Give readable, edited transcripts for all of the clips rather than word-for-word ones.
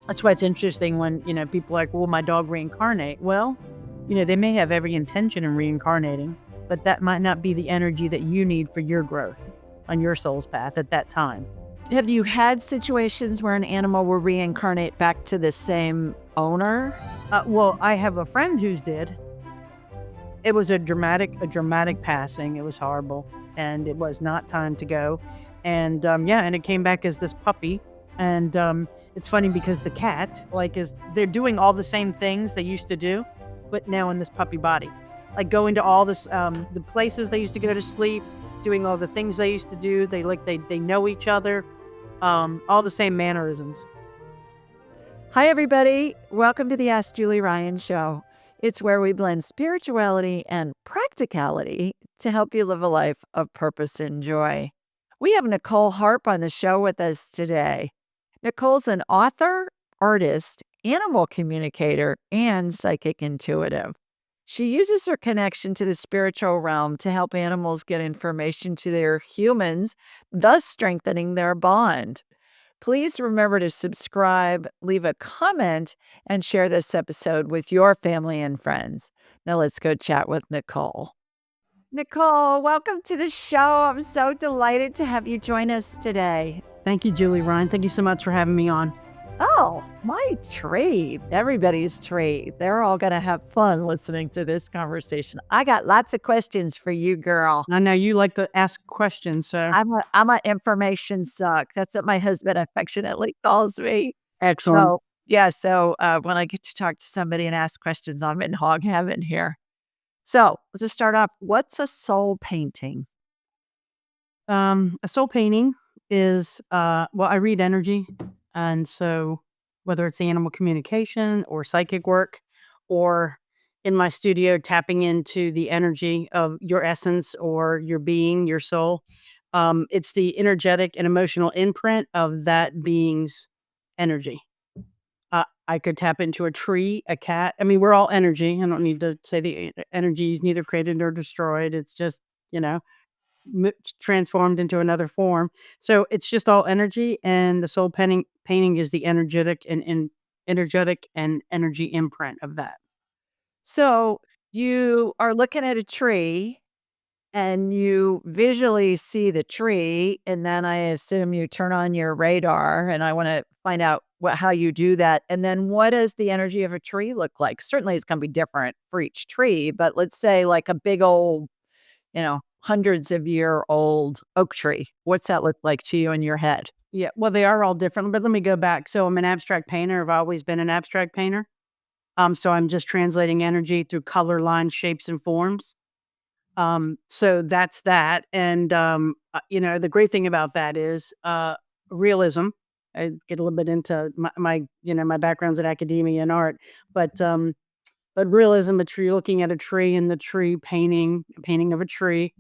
That's why it's interesting when, people are like, "Will my dog reincarnate?" Well, they may have every intention in reincarnating, but that might not be the energy that you need for your growth on your soul's path at that time. Have you had situations where an animal will reincarnate back to the same owner? Well, I have a friend who's did. It was a dramatic passing. It was horrible, and it was not time to go. And yeah, and it came back as this puppy. And it's funny because the cat, they're doing all the same things they used to do, but now in this puppy body, like going to all the places they used to go to sleep, doing all the things they used to do. They know each other, all the same mannerisms. Hi, everybody. Welcome to the Ask Julie Ryan Show. It's where we blend spirituality and practicality to help you live a life of purpose and joy. We have Nicole Harp on the show with us today. Nicole's an author, artist, animal communicator, and psychic intuitive. She uses her connection to the spiritual realm to help animals get information to their humans, thus strengthening their bond. Please remember to subscribe, leave a comment, and share this episode with your family and friends. Now let's go chat with Nicole. Nicole, welcome to the show. I'm so delighted to have you join us today. Thank you, Julie Ryan. Thank you so much for having me on. Oh, my treat. Everybody's treat. They're all going to have fun listening to this conversation. I got lots of questions for you, girl. I know you like to ask questions, so I'm a information suck. That's what my husband affectionately calls me. excellent. So when I get to talk to somebody and ask questions, I'm in hog heaven here. So let's just start off. What's a soul painting? A soul painting is well, I read energy, and so whether it's animal communication or psychic work, or in my studio tapping into the energy of your essence or your being, your soul, it's the energetic and emotional imprint of that being's energy. I could tap into a tree, a cat. I mean, we're all energy. I don't need to say the energy is neither created nor destroyed. It's just, you know, transformed into another form. So it's just all energy, and the soul painting is the energetic and energy imprint of that. So you are looking at a tree and you visually see the tree, and then I assume you turn on your radar, and I want to find out how you do that. And then what does the energy of a tree look like? Certainly it's going to be different for each tree, but let's say like a big old, hundreds of year old oak tree. What's that look like to you in your head? Yeah, well, they are all different, but let me go back. So I'm an abstract painter. I've always been an abstract painter. So I'm just translating energy through color, lines, shapes, and forms. So that's that. And the great thing about that is realism. I get a little bit into my background's in academia and art, but realism, a tree, looking at a tree, and the tree painting, a painting of a tree,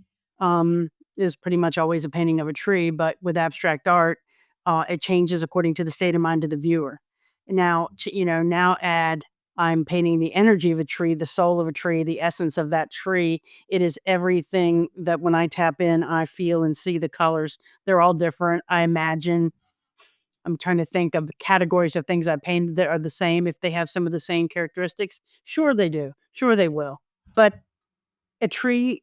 is pretty much always a painting of a tree. But with abstract art, it changes according to the state of mind of the viewer. Now, now add, I'm painting the energy of a tree, the soul of a tree, the essence of that tree. It is everything that when I tap in, I feel and see the colors. They're all different. I imagine. I'm trying to think of categories of things I painted that are the same. If they have some of the same characteristics, sure they do. Sure they will. But a tree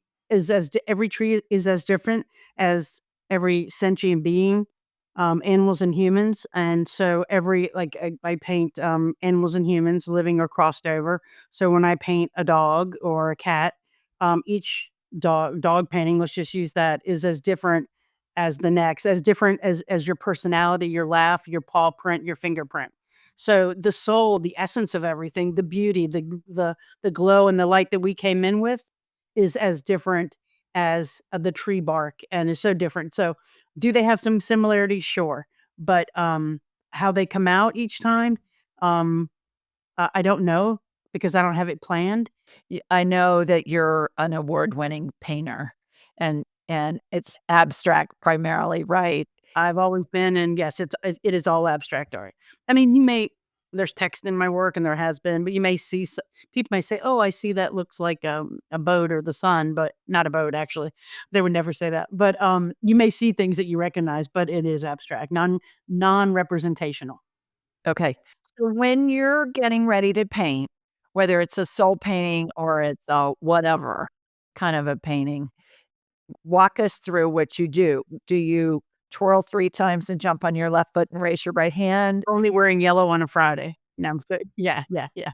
every tree is as different as every sentient being, animals and humans. And so I paint animals and humans living or crossed over. So when I paint a dog or a cat, each dog painting, let's just use that, is as different as the next, as different as your personality, your laugh, your paw print, your fingerprint. So the soul, the essence of everything, the beauty, the glow and the light that we came in with is as different as the tree bark, and is so different. So do they have some similarities? Sure. But how they come out each time, I don't know, because I don't have it planned. I know that you're an award-winning painter, and it's abstract primarily, right? I've always been, and yes, it is all abstract art. I mean, there's text in my work, and there has been, but you may see people may say, "Oh, I see that looks like a boat or the sun," but not a boat actually. They would never say that. But you may see things that you recognize, but it is abstract, non representational. Okay. So when you're getting ready to paint, whether it's a soul painting or it's a whatever kind of a painting, walk us through what you do. Do you twirl 3 times and jump on your left foot and raise your right hand? Only wearing yellow on a Friday. No, but yeah, yeah, yeah.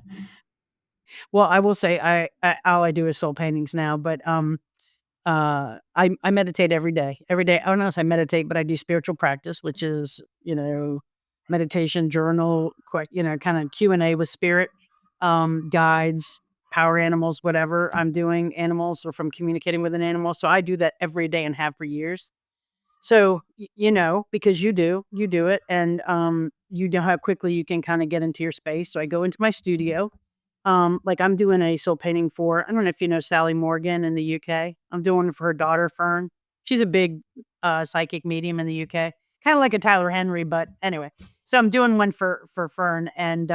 Well, I will say I all I do is soul paintings now, but, I meditate every day. Every day I don't know if I meditate, but I do spiritual practice, which is, meditation, journal, kinda Q&A with spirit, guides, power animals, whatever I'm doing, animals or from communicating with an animal, so I do that every day and have for years. So, because you do it, and, you know how quickly you can kinda get into your space, so I go into my studio. Like, I'm doing a soul painting for I don't know if you know Sally Morgan in the UK? I'm doing it for her daughter, Fern. She's a big, psychic medium in the UK, kinda like a Tyler Henry, but anyway. So I'm doing one for Fern, and,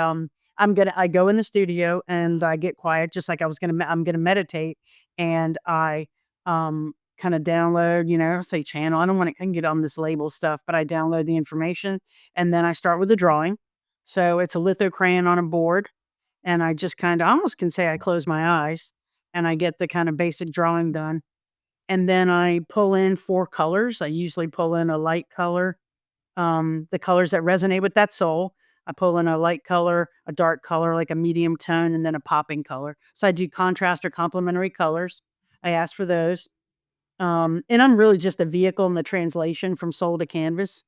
I go in the studio, and I get quiet just like I'm gonna meditate, and I, kinda download, say channel. I can get on this label stuff, but I download the information, and then I start with the drawing. So it's a litho crayon on a board, and I just kinda I almost can say I close my eyes, and I get the kinda basic drawing done, and then I pull in 4 colors. I usually pull in a light color, the colors that resonate with that soul. I pull in a light color, a dark color, like a medium tone, and then a popping color. So I do contrast or complementary colors. I ask for those. And I'm really just a vehicle in the translation from soul to canvas,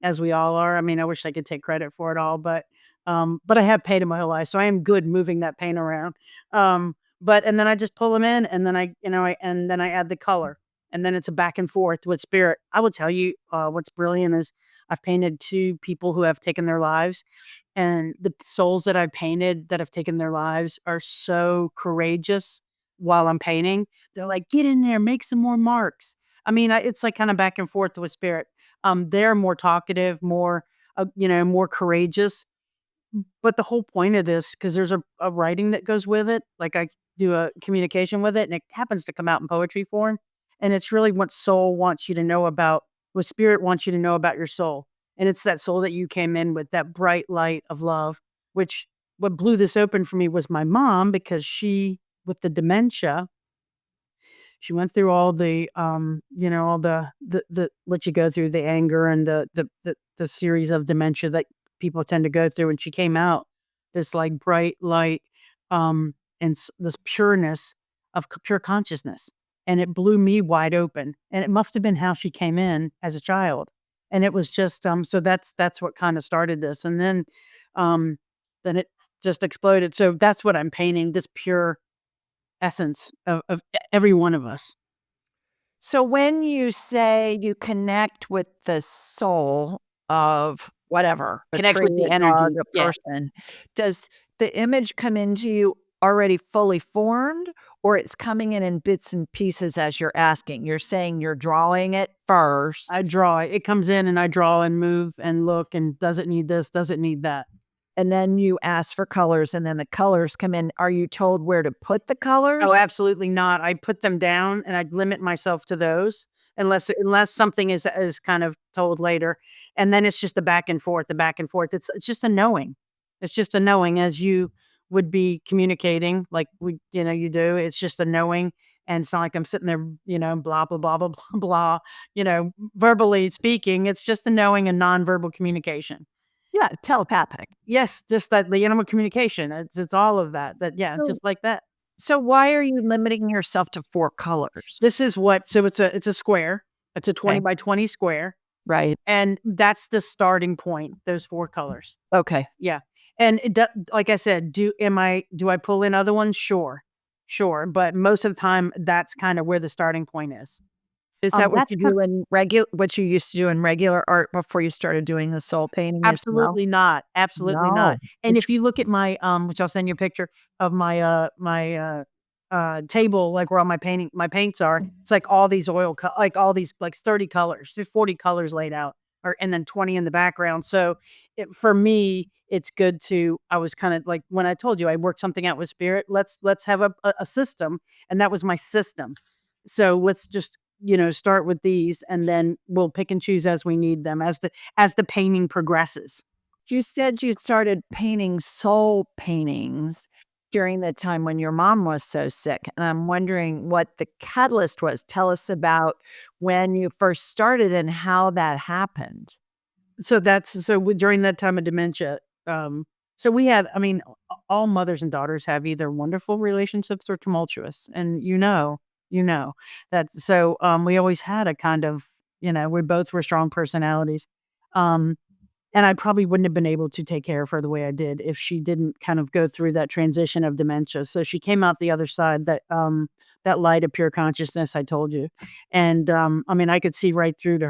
as we all are. I mean, I wish I could take credit for it all, but I have painted my whole life, so I am good moving that paint around. And then I just pull them in, and then I add the color, and then it's a back and forth with spirit. I will tell you, what's brilliant is I've painted 2 people who have taken their lives, and the souls that I've painted that have taken their lives are so courageous while I'm painting. They're like, "Get in there, make some more marks." I mean, it's like kinda back and forth with spirit. They're more talkative, more courageous, but the whole point of this, because there's a writing that goes with it, like I do a communication with it, and it happens to come out in poetry form, and it's really what spirit wants you to know about your soul, and it's that soul that you came in with, that bright light of love, which what blew this open for me was my mom, because she with the dementia, she went through all the what you go through, the anger and the series of dementia that people tend to go through, and she came out this, like, bright light, and this pureness of pure consciousness, and it blew me wide open, and it must have been how she came in as a child, and it was just, so that's what kinda started this, and um, then it just exploded, so that's what I'm painting, this pure essence of every one of us. So when you say you connect with the soul of whatever, a Connects tree, with the a dog, energy, a yeah. person, does the image come into you already fully formed, or it's coming in bits and pieces as you're asking? You're saying you're drawing it first, I draw it. It comes in and I draw and move and look and does it need this? Does it need that? and then you ask for colors, and then the colors come in. Are you told where to put the Oh, colors? absolutely not. I put them down and I limit myself to those unless something is kind of told later. And then it's just the back and forth. It's just a knowing. It's just a knowing as you would be communicating like you do. It's just a knowing. And it's not like I'm sitting there, blah, blah, blah, blah, blah, blah, verbally speaking. It's just a knowing and nonverbal communication. Yeah, telepathic. Yes, just that the animal communication. It's all of that. Yeah, So just like that. so why are you limiting yourself to 4 colors? This is what so it's a square. It's a 20 Okay, by 20 square, right. and that's the starting point, those 4 colors. Okay. Yeah, and like I said, do I pull in other ones? Sure. Sure, but most of the time, that's kinda where the starting point is. Is that what That's you kind do in what you used to do in regular art before you started doing the soul painting as well? Absolutely not, absolutely not, No. and Which if you look at my, which I'll send you a picture of table, like, where all my paints are, it's like all these like, all these, like, 30 colors, there's 40 colors laid out, and then 20 in the background, so, for me, it's good to I was kinda like, when I told you I worked something out with spirit, let's have a system, and that was my system. So, let's just, start with these, and then we'll pick and choose as we need them, as the painting progresses. You said you started painting soul paintings during the time when your mom was so sick, and I'm wondering what the catalyst was. Tell us about when you first started and how that happened. So during that time of dementia, so we had, I mean, all mothers and daughters have either wonderful relationships or tumultuous, and you know that. So we always had a kind of, we both were strong personalities. Um, and I probably wouldn't have been able to take care of her the way I did if she didn't kind of go through that transition of dementia. So she came out the other side, that light of pure consciousness I told you. And I mean, I could see right through to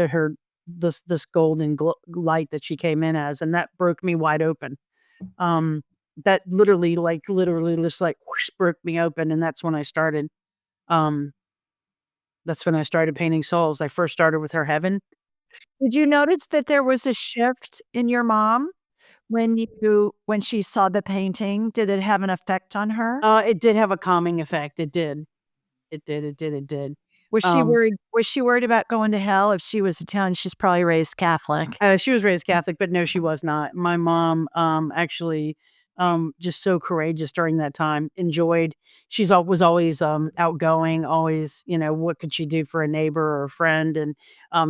her this golden light that she came in as, and that broke me wide open. Um, that literally just like whoosh, broke me open, and Um, that's when I started painting souls. I first started with her heaven. Did you notice that there was a shift in your mom when she saw the painting? Did it have an effect on her? It did have a calming effect. It did. It did. It did. It did. Um, Was she worried about going to hell? If she was Italian, she's probably raised Catholic. She was raised Catholic, but no, she was not. My mom, actually, just so courageous during that time. Was always outgoing. Always, what could she do for a neighbor or a friend? And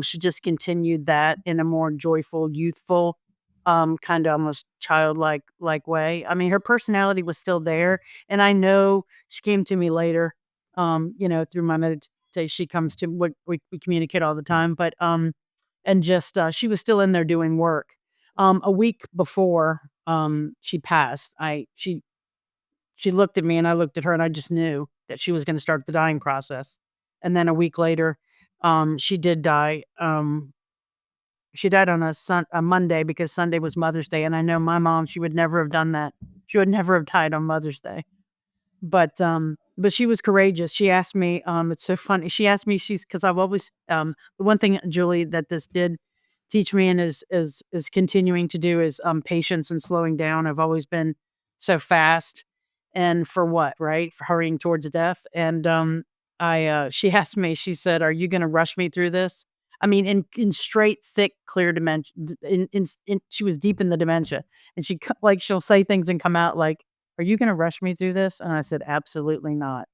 she just continued that in a more joyful, youthful, kind of almost childlike like way. I mean, her personality was still there, and I know she came to me later. Through my meditation, she comes to what we communicate all the time, but and just, she was still in there doing work. A week before, she passed, she looked at me and I looked at her and I just knew that she was gonna start the dying process. And then a week later, she did die. She died on a Monday because Sunday was Mother's Day, and I know my mom, she would never have done that. She would never have died on Mother's Day. But she was courageous. She asked me, it's so funny. She asked me, she's because I've always, the one thing, Julie, that this did teach me and is continuing to do is, patience and slowing down. I've always been so fast, and for what, right? For hurrying towards death. And, she asked me, she said, "Are you gonna rush me through this?" I mean, in straight, thick, clear dementia. She was deep in the dementia, and she'll say things and come out like, "Are you gonna rush me through this?" And I said, "Absolutely not."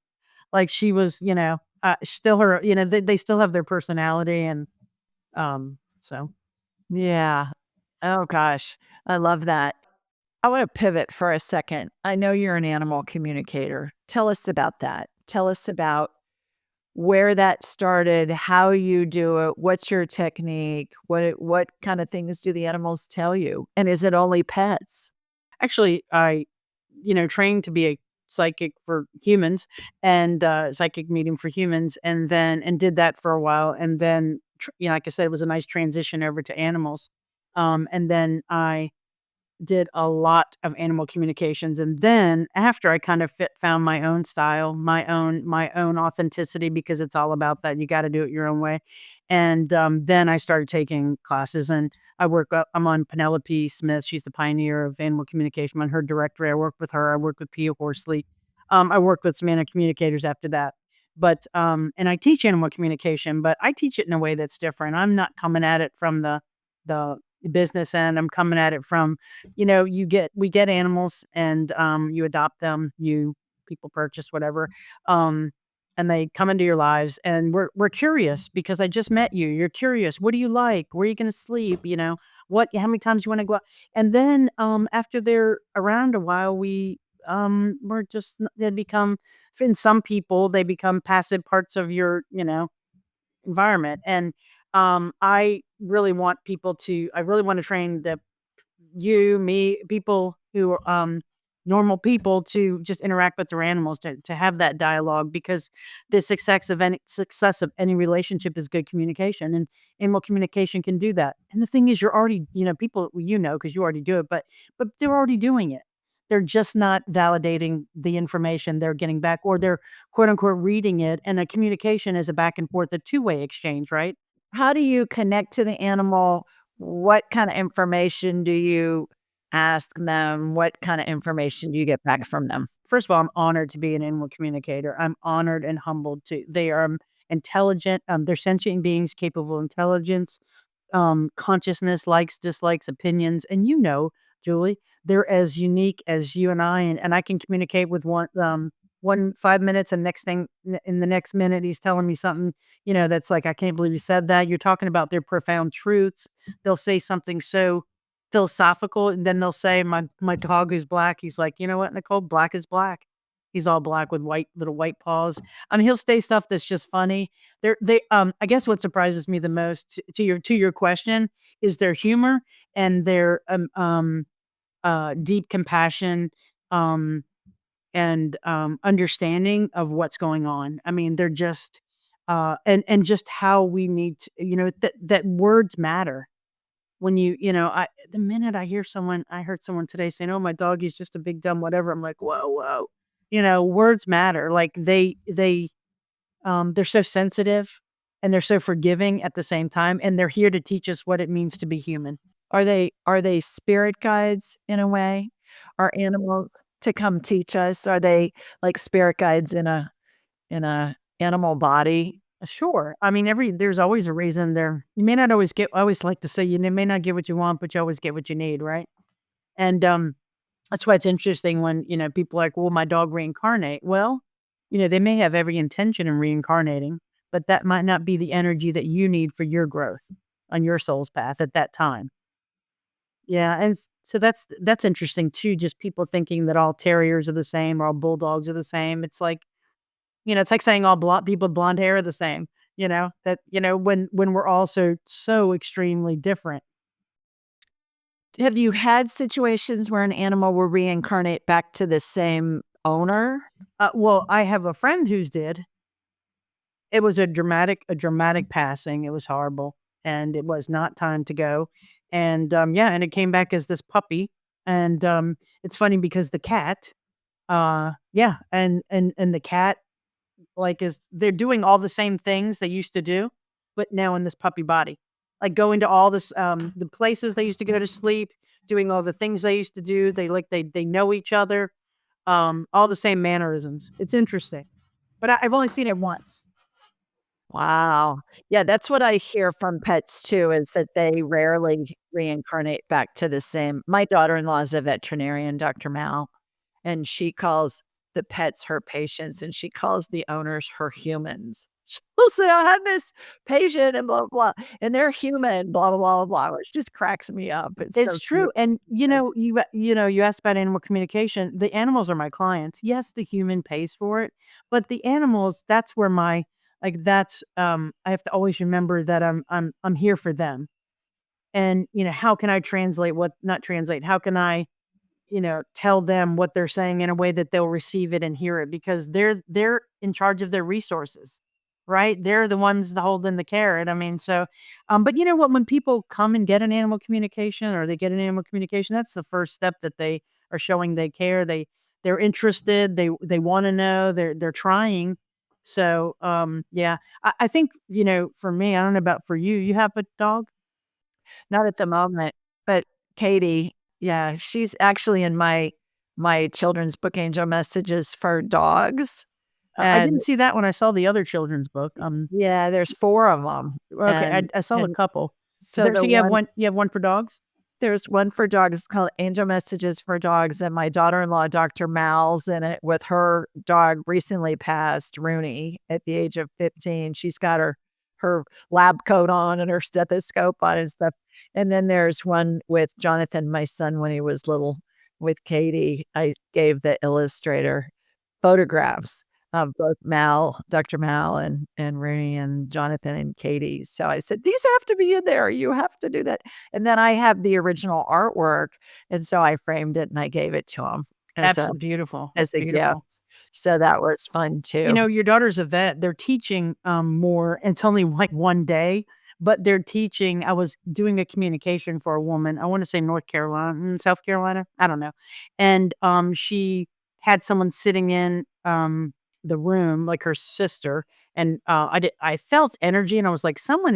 Like, she was, still her, they still have their personality, and, so Yeah. Oh gosh, I love that. I wanna pivot for a second. I know you're an animal communicator. Tell us about that. Tell us about where that started, how you do it, what's your technique, what kind of things do the animals tell you? And is it only pets? actually, I, trained to be a psychic for humans and, psychic medium for humans, and did that for a while, and then, like I said, it was a nice transition over to animals. And then I did a lot of animal communications, and then after I kind of found my own style, my own authenticity, because it's all about that, you gotta do it your own way. And, then I started taking classes, and I'm on Penelope Smith. She's the pioneer of animal communication. I'm on her directory. I worked with her. I worked with Pia Horsley. I worked with some animal communicators after that. But, and I teach animal communication, but I teach it in a way that's different. I'm not coming at it from the business end. I'm coming at it from, we get animals, and, you adopt them, people purchase whatever, um, and they come into your lives, and we're curious because I just met you. You're curious. What do you like? Where are you gonna sleep? How many times you wanna go out? And then, after they're around a while, we're just they become, in some people, they become passive parts of your, environment. And, I really want to train me, people who are, normal people, to just interact with their animals, to have that dialogue, because the success of any relationship is good communication, and animal communication can do that. And the thing is, you're already, people, well, because you already do it, but they're already doing it. They're just not validating the information they're getting back, or they're quote unquote reading it. And a communication is a back and forth, a two-way exchange, right? How do you connect to the animal? What kind of information do you ask them? What kind of information do you get back from them? First of all, I'm honored to be an animal communicator. I'm honored and humbled to. They are intelligent. They're sentient beings capable of intelligence, consciousness, likes, dislikes, opinions, and Julie, they're as unique as you and I, and I can communicate with one 5 minutes, and next thing in the next minute he's telling me something, that's like, I can't believe you said that. You're talking about their profound truths. They'll say something so philosophical, and then they'll say, my dog who's black, he's like, you know what, Nicole, black is black. He's all black with little white paws. I mean, he'll say stuff that's just funny. I guess what surprises me the most, to your question, is their humor and their deep compassion, um, and understanding of what's going on. I mean, they're just and just how we need to, that words matter. When I the minute I heard someone today saying, "Oh, my doggy's just a big dumb whatever." I'm like, "Whoa, whoa." Words matter. Like they're so sensitive and they're so forgiving at the same time, and they're here to teach us what it means to be human. Are they spirit guides in a way? Are animals to come teach us? Are they like spirit guides in a animal body? Sure. I mean, there's always a reason there. You may not always get. I always like to say, you may not get what you want, but you always get what you need, right? And that's why it's interesting when people are like, "Will my dog reincarnate?" Well, they may have every intention in reincarnating, but that might not be the energy that you need for your growth on your soul's path at that time. Yeah, and so that's interesting too. Just people thinking that all terriers are the same or all bulldogs are the same. It's like it's like saying all people with blonde hair are the same. When we're all so extremely different. Have you had situations where an animal will reincarnate back to the same owner? Well, I have a friend who's did. It was a dramatic passing. It was horrible, and it was not time to go. And yeah, and it came back as this puppy. And it's funny because the cat, yeah, and the cat, like, is they're doing all the same things they used to do, but now in this puppy body. Like, going to all the places they used to go to sleep, doing all the things they used to do. They know each other, all the same mannerisms. It's interesting, but I've only seen it once. Wow. Yeah, that's what I hear from pets too, is that they rarely reincarnate back to the same. My daughter-in-law is a veterinarian, Dr. Mal, and she calls the pets her patients and she calls the owners her humans. She'll say, I have this patient and blah, blah, and they're human, blah, blah, blah, blah, which just cracks me up. It's It's so cute. true, and, you asked about animal communication. The animals are my clients. Yes, the human pays for it, but the animals, that's where I have to always remember that I'm here for them, and, how can I translate what not translate, how can I tell them what they're saying in a way that they'll receive it and hear it, because they're in charge of their resources, right? They're the ones that holding the carrot. I mean, so, but you know what? When people come and get an animal communication, or they get an animal communication, that's the first step that they are showing they care. They're interested. They want to know. They're trying. So, yeah, I think for me, I don't know about for you. You have a dog? Not at the moment, but Katie, yeah, she's actually in my children's book, Angel Messages for Dogs, I didn't and see that when I saw the other children's book. yeah, there's 4 of them, Okay, I saw a and couple. so the So you have one one for dogs? there's one for dogs, it's called Angel Messages for Dogs, and my daughter-in-law, Dr. Mal's in it with her dog recently passed, Rooney, at the age of 15. She's got her lab coat on and her stethoscope on and stuff, and then there's one with Jonathan, my son, when he was little, with Katie. I gave the illustrator photographs of both Mal, Dr. Mal, and Rooney and Jonathan and Katie. So I said, "These have to be in there. You have to do that." And then I have the original artwork, and so I framed it and I gave it to him as a Beautiful. That's as a beautiful. gift. So that was fun too. Your daughter's a vet. They're teaching, more. It's only like one day, but they're teaching. I was doing a communication for a woman. I want to say North Carolina, South Carolina. I don't know. And she had someone sitting in the room, like her sister. And I felt energy, and I was like, someone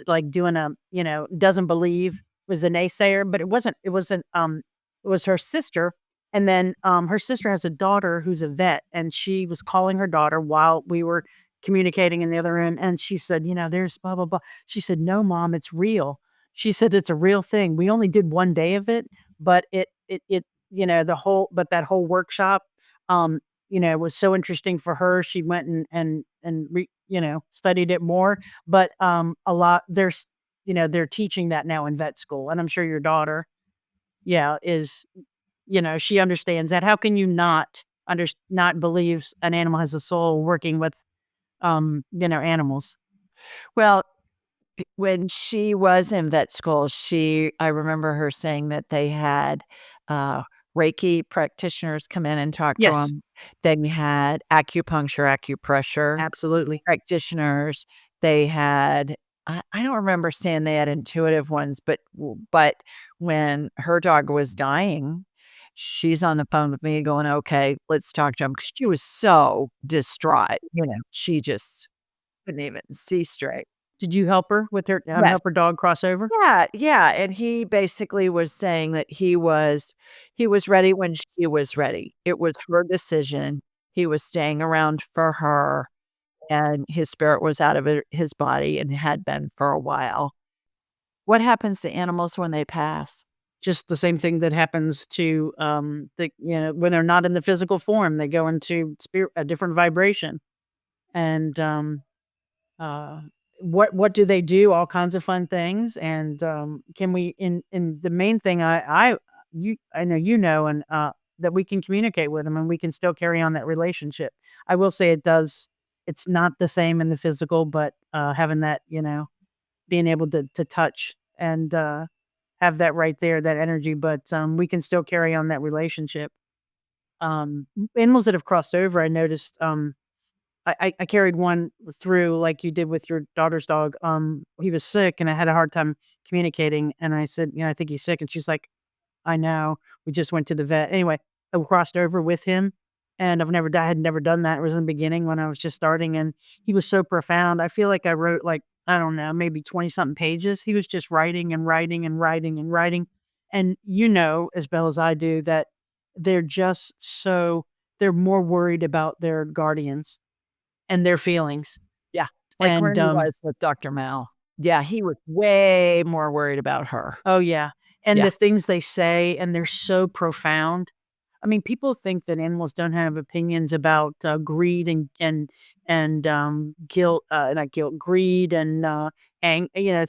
like doing doesn't believe, was a naysayer, but it was her sister. And then, her sister has a daughter who's a vet, and she was calling her daughter while we were communicating in the other end. And she said, there's blah, blah, blah. She said, no, mom, it's real. She said, it's a real thing. We only did one day of it, but that whole workshop, um, was so interesting for her. She went and studied it more, but, a lot they're teaching that now in vet school. And I'm sure your daughter, yeah, she understands that. How can you not believe an animal has a soul working with, animals? Well, when she was in vet school, I remember her saying that they had, uh, Reiki practitioners come in and talk to Yes, them. They had acupuncture, acupressure absolutely. practitioners. They had I don't remember saying they had intuitive ones, but when her dog was dying, she's on the phone with me going, "Okay, let's talk to him," 'cause she was so distraught, she just couldn't even see straight. Did you help her with her Yes. help her dog cross over? Yeah, yeah, and he basically was saying that he was ready when she was ready. It was her decision. He was staying around for her, and his spirit was out of his body and had been for a while. What happens to animals when they pass? Just the same thing that happens to, when they're not in the physical form, they go into a different vibration. And, uh, what do they do? All kinds of fun things. And, can we in the main thing I know and, that we can communicate with them and we can still carry on that relationship. I will say it's not the same in the physical, but, having that, being able to touch and, have that right there, that energy, but, we can still carry on that relationship. Animals that have crossed over, I noticed, I carried one through like you did with your daughter's dog. He was sick and I had a hard time communicating, and I said, "I think he's sick," and she's like, I know. We just went to the vet. Anyway, I crossed over with him, and I had never done that. It was in the beginning when I was just starting, and he was so profound. I feel like I wrote, like, I don't know, maybe 20 something pages. He was just writing and writing and writing and writing. And as well as I do that they're just so they're more worried about their guardians and their feelings. Yeah, like where And he was with Dr. Mel. Yeah, he was way more worried about her. oh, yeah. And Yeah. the things they say, and they're so profound. I mean, people think that animals don't have opinions about, greed and guilt, not guilt, greed and,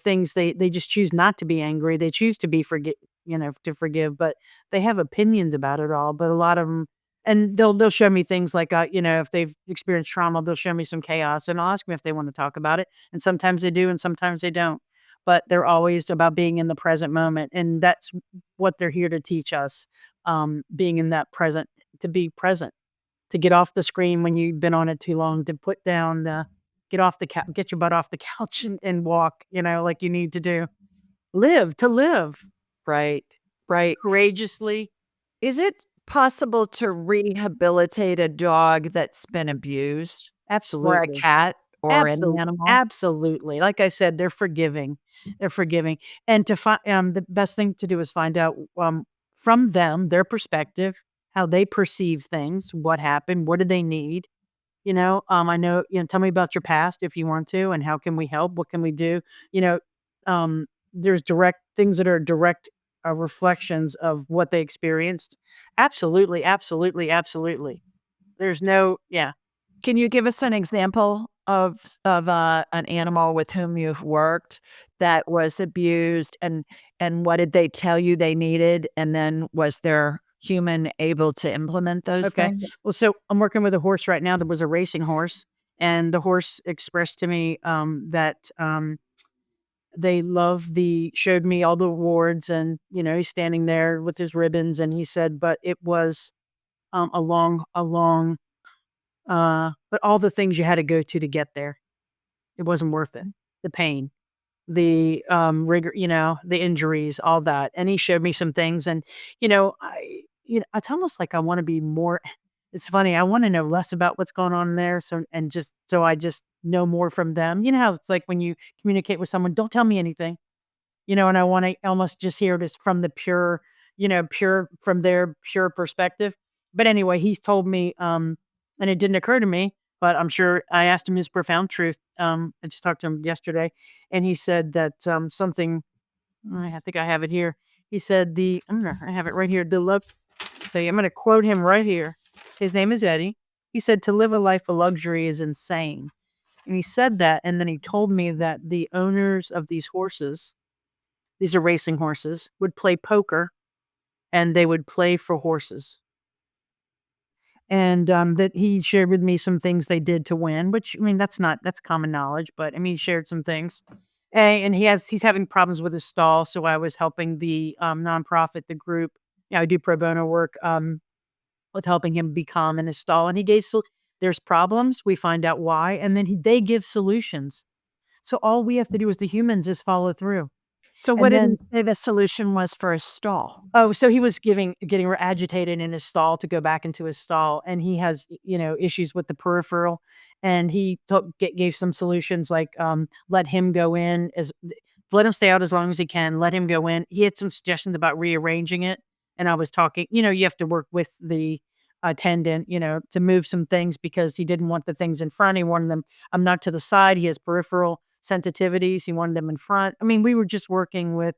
things they just choose not to be angry. They choose to be to forgive, but they have opinions about it all. But a lot of them, and they'll show me things like, if they've experienced trauma, they'll show me some chaos, and I'll ask them if they wanna talk about it, and sometimes they do, and sometimes they don't. But they're always about being in the present moment, and that's what they're here to teach us, being in that present, to be present, to get off the screen when you've been on it too long, to put down the get your butt off the couch and walk, like you need to do. To live Right, right. courageously. Is it possible to rehabilitate a dog that's been abused? Or a Absolutely. cat or any animal? Absolutely. Like I said, they're forgiving. They're forgiving. And the best thing to do is find out, from them, their perspective, how they perceive things, what happened, what do they need? I know, tell me about your past if you want to, and how can we help? What can we do? You know, there's direct things that are direct, reflections of what they experienced. Absolutely, absolutely, absolutely. There's no, yeah. Can you give us an example of an animal with whom you've worked that was abused, and what did they tell you they needed, and then was their human able to implement those Okay. things? Well, so I'm working with a horse right now that was a racing horse, and the horse expressed to me, that, they showed me all the awards, and, he's standing there with his ribbons, and he said, but it was, but all the things you had to go to get there, it wasn't worth it. The pain, the, rigor, the injuries, all that. And he showed me some things, and, it's almost like I wanna be more it's funny, I wanna know less about what's going on there, so I just know more from them. You know how it's like when you communicate with someone, "Don't tell me anything," and I wanna almost just hear this from the pure from their pure perspective. But anyway, he's told me, and it didn't occur to me, but I'm sure I asked him his profound truth. I just talked to him yesterday, and he said that something. I think I have it here. He said I have it right here. The love. I'm going to quote him right here. His name is Eddie. He said, "To live a life of luxury is insane." And he said that, and then he told me that the owners of these horses, these are racing horses, would play poker and they would play for horses. And that he shared with me some things they did to win, which I mean, that's common knowledge, but I mean, he shared some things. And he's having problems with his stall. So I was helping the nonprofit, the group. I do pro bono work with helping him be calm in his stall. And he gave, there's problems. We find out why. And then they give solutions. So all we have to do as the humans is follow through. So what And did then he say the solution was for a stall? oh, so he was getting agitated in his stall to go back into his stall, and he has, issues with the peripheral, and he gave some solutions like, let him go in let him stay out as long as he can, let him go in. He had some suggestions about rearranging it, and I was talking, you have to work with the attendant, to move some things because he didn't want the things in front. He wanted them not to the side. He has peripheral sensitivities. He wanted them in front. I mean, we were just working with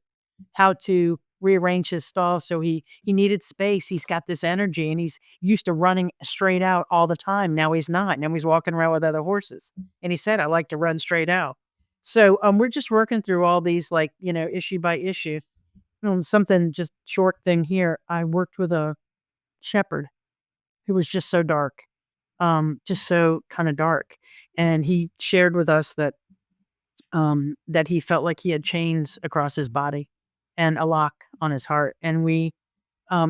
how to rearrange his stall so he needed space. He's got this energy and he's used to running straight out all the time. Now he's not. Now he's walking around with other horses. And he said, "I like to run straight out." So we're just working through all these like, issue by issue. Something just short thing here. I worked with a shepherd who was just so dark. Just so kind of dark. And he shared with us that he felt like he had chains across his body and a lock on his heart. And we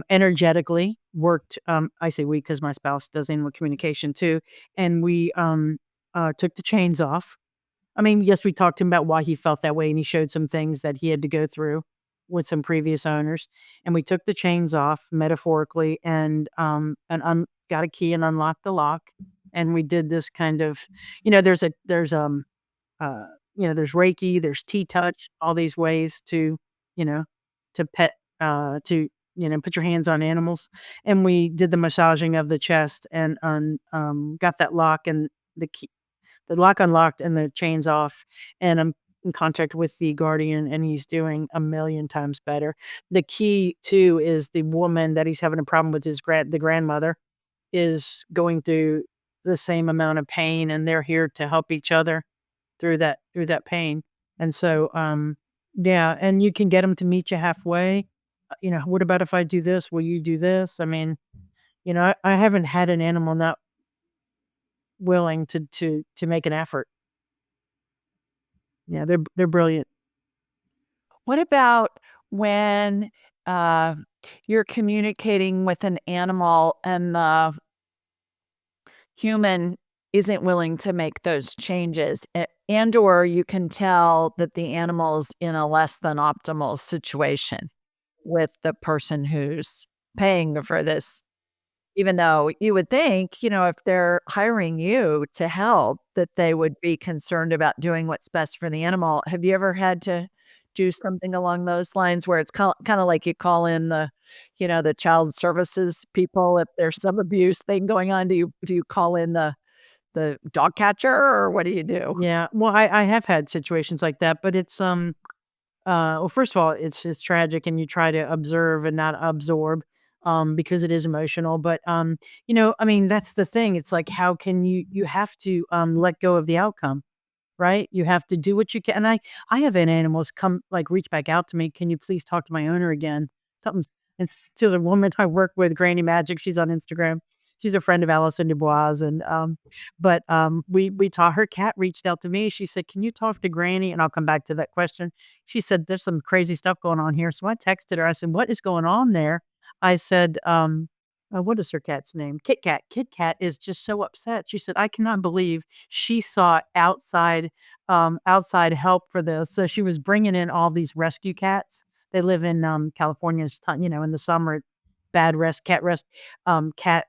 energetically worked. I say we because my spouse does animal communication too. And we took the chains off. I mean, yes, we talked to him about why he felt that way, and he showed some things that he had to go through with some previous owners. And we took the chains off metaphorically got a key and unlocked the lock. And we did this kind of, uh, there's Reiki, there's T-touch, all these ways to, you know, to pet, to, put your hands on animals. And we did the massaging of the chest and got that lock and the key, the lock unlocked and the chains off. And I'm in contact with the guardian and he's doing a million times better. The key too is the woman that he's having a problem with the grandmother is going through the same amount of pain and they're here to help each other through that pain. And so, yeah, and you can get them to meet you halfway. What about if I do this? Will you do this? I mean, I haven't had an animal not willing to make an effort. Yeah, they're brilliant. What about when uh, you're communicating with an animal and the human isn't willing to make those changes, and or you can tell that the animal's in a less than optimal situation with the person who's paying for this, even though you would think, if they're hiring you to help, that they would be concerned about doing what's best for the animal. Have you ever had to do something along those lines where it's kinda like you call in the child services people if there's some abuse thing going on? Do you call in the dog catcher, or what do you do? Yeah, well, I have had situations like that, but it's well, first of all, it's tragic, and you try to observe and not absorb, because it is emotional. But I mean, that's the thing. It's like, how can you have to let go of the outcome, right? You have to do what you can. And I have had animals come like reach back out to me. Can you please talk to my owner again? Something. And to the woman I work with, Granny Magic, she's on Instagram. She's a friend of Alison Dubois, and we taught her cat reached out to me. She said, "Can you talk to Granny?" And I'll come back to that question. She said, "There's some crazy stuff going on here." So I texted her. I said, "What is going on there?" I said, what is her cat's name? Kit Kat. Kit Kat is just so upset. She said, "I cannot believe she sought outside help for this." So she was bringing in all these rescue cats. They live in California. It's in the summer, bad cat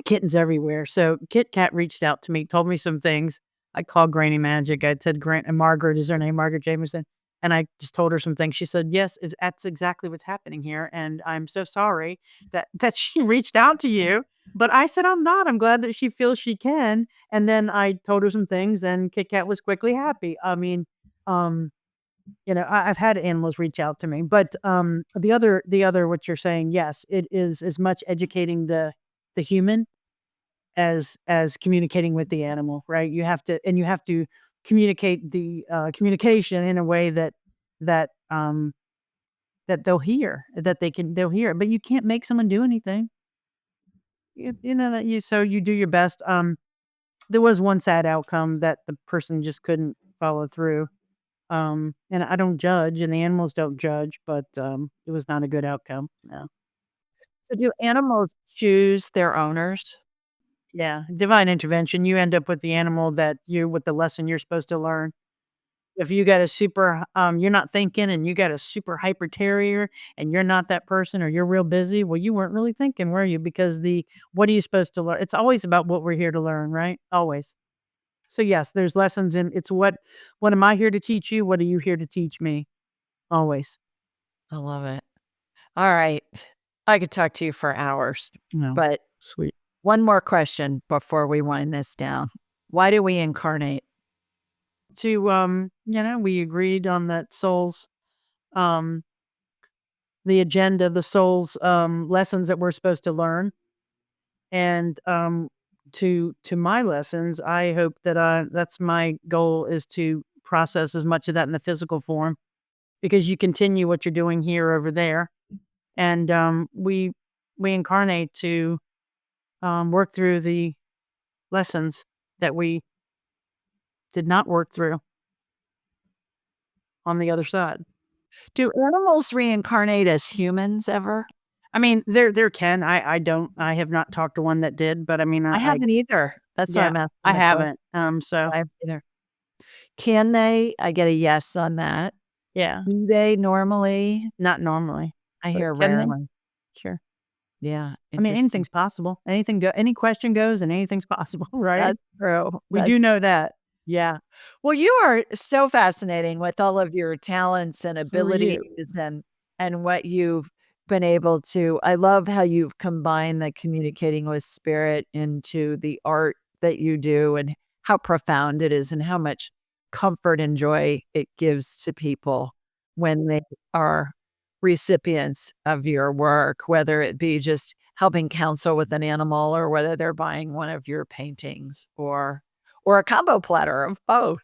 kittens everywhere. So Kit Kat reached out to me, told me some things. I called Granny Magic. I said, Grant and Margaret is her name, Margaret Jameson. And I just told her some things. She said, "Yes, that's exactly what's happening here, and I'm so sorry that she reached out to you." But I said, "I'm not. I'm glad that she feels she can." And then I told her some things, and Kit Kat was quickly happy. I mean, um, I've had animals reach out to me, but the other what you're saying, yes, it is as much educating the human as communicating with the animal, right? You have to communicate the communication in a way that that they'll hear, but you can't make someone do anything. You know that you do your best. There was one sad outcome that the person just couldn't follow through. And I don't judge, and the animals don't judge, but it was not a good outcome. No. So do animals choose their owners? Yeah, divine intervention. You end up with the animal that you with the lesson you're supposed to learn. If you got a super, you're not thinking, and you got a super hyper terrier, and you're not that person, or you're real busy, well, you weren't really thinking, were you? Because what are you supposed to learn? It's always about what we're here to learn, right? Always. So yes, there's lessons, and it's what am I here to teach you? What are you here to teach me? Always. I love it. All right. I could talk to you for hours, No, but sweet. one more question before we wind this down. Why do we incarnate? We agreed on that um, the agenda, the soul's lessons that we're supposed to learn, and to my lessons, I hope that that's my goal, is to process as much of that in the physical form, because you continue what you're doing here over there, and we incarnate to work through the lessons that we did not work through on the other side. Do animals reincarnate as humans ever? I mean, there can. I have not talked to one that did, but I mean, I haven't either. That's why yeah, I'm I asking the question. haven't. So I haven't either. Can they? I get a yes on that. yeah, Do they normally? not normally, I but hear can they? rarely. Sure. Yeah, I mean, interesting. anything's possible. Any question goes, and anything's possible, right? That's true. We do know that. Yeah. Well, you are so fascinating with all of your talents and So are abilities you. and what you've been able to I love how you've combined the communicating with spirit into the art that you do and how profound it is and how much comfort and joy it gives to people when they are recipients of your work, whether it be just helping counsel with an animal or whether they're buying one of your paintings or a combo platter of both.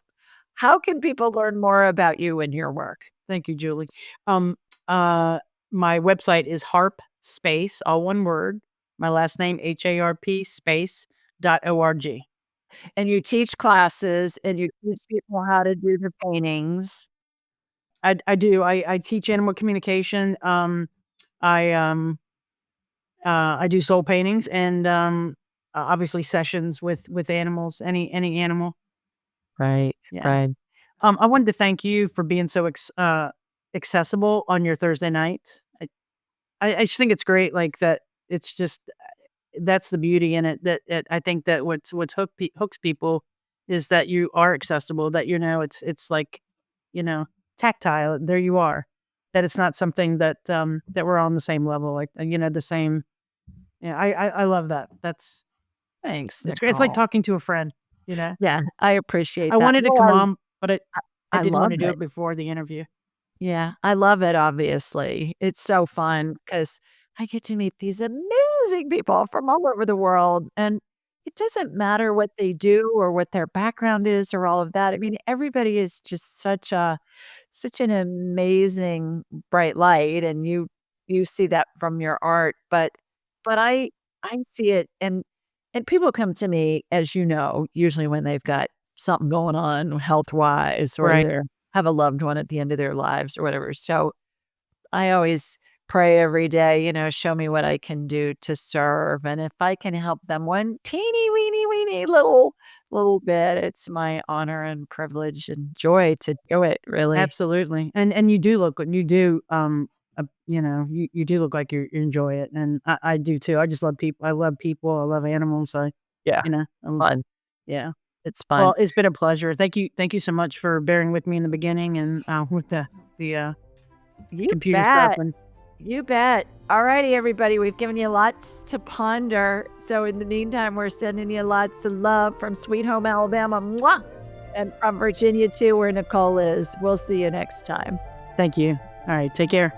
How can people learn more about you and your work? Thank you, Julie. Um, uh, my website is harp space, all one word. My last name HARP space .org. And you teach classes and you teach people how to do the paintings. I do. I teach animal communication. I I do soul paintings, and obviously sessions with animals, any animal. Right, Yeah. right. I wanted to thank you for being so accessible on your Thursday nights. I just think it's great, like that. It's just that's the beauty in it. I think that what's hooks people is that you are accessible. That it's like, you know tactile. There you are. That it's not something that we're on the same level, like the same. Yeah, I love that. Thanks, It's great. It's like Nicole. talking to a friend. You know, Yeah, I appreciate I that. wanted to Well, come on, but I I didn't want love to do it. it before the interview. Yeah, I love it, obviously. It's so fun because I get to meet these amazing people from all over the world, and it doesn't matter what they do or what their background is or all of that. I mean, everybody is just such an amazing bright light, and you see that from your art, but I see it and people come to me, as you know, usually when they've got something going on health-wise or Right. they have a loved one at the end of their lives or whatever. So I always pray every day, show me what I can do to serve. And if I can help them one teeny weeny little bit, it's my honor and privilege and joy to do it, really. Absolutely. And you do look good. You do, you do look like you enjoy it. And I do too. I just love people. I love people. I love animals. Yeah. Um, Fun. yeah. It's fun. Well, it's been a pleasure. Thank you so much for bearing with me in the beginning and with the You computer stuff. bet. And You bet. All righty, everybody. We've given you lots to ponder. So in the meantime, we're sending you lots of love from Sweet Home Alabama. Mwah! And from Virginia, too, where Nicole is. We'll see you next time. thank you. All right, take care.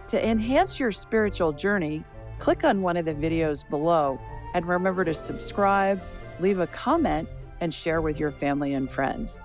To enhance your spiritual journey, click on one of the videos below and remember to subscribe, leave a comment, and share with your family and friends.